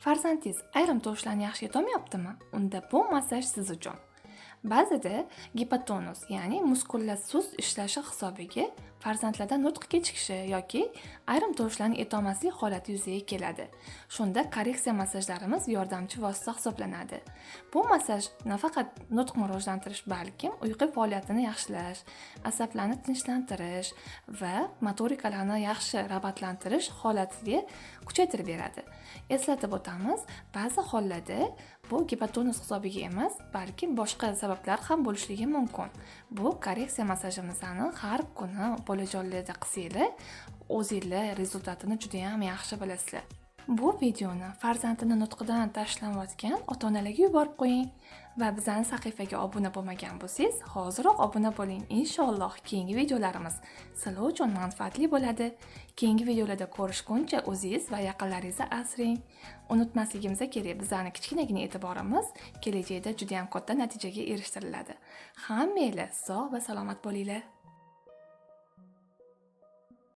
Farzandingiz ayrim tovushlarni yaxshi yetolmayaptimi? Unda bu massaj siz uchun. Ba'zida gipotonus, ya'ni muskullar sust ishlashi hisobiga farzandlarda nutq kechikishi yoki ayrim tovushlarni aytolmaslik holati yuzaga keladi. Shunda korreksiya massajlarimiz yordamchi vosita hisoblanadi. Bu massaj nafaqat nutqni rivojlantirish, balkim uyqu faoliyatini yaxshilash, asablarni tinchlantirish va motorikalarni yaxshi rag'batlantirish holatiga kuchaytirib beradi. Eslatib o'tamiz, ba'zi hollarda bu gipotonus hisobiga emas, balki boshqa sabablar ham bo'lishligi mumkin. Bu korreksiya massajimizni har kuni bolajonlarda qilsanglar, o'zingizlar rezultatini juda ham yaxshi bilasizlar. Bu videoni farzandini nutqidan tashlanayotgan ota-onalarga yuborib qo'ying va bizning sahifaga obuna bo'lmagan bo'lsangiz, hoziroq obuna bo'ling. Inshaalloh keyingi videolarimiz sizlar uchun manfaatli bo'ladi. Keyingi videolarda ko'rishguncha o'zingiz va yaqinlaringizni asrang. Unutmasligimiz kerak, bizning kichkinagina e'tiborimiz kelajakda juda ham katta natijaga erishtiriladi. Hammanglar sog' va salomat bo'linglar.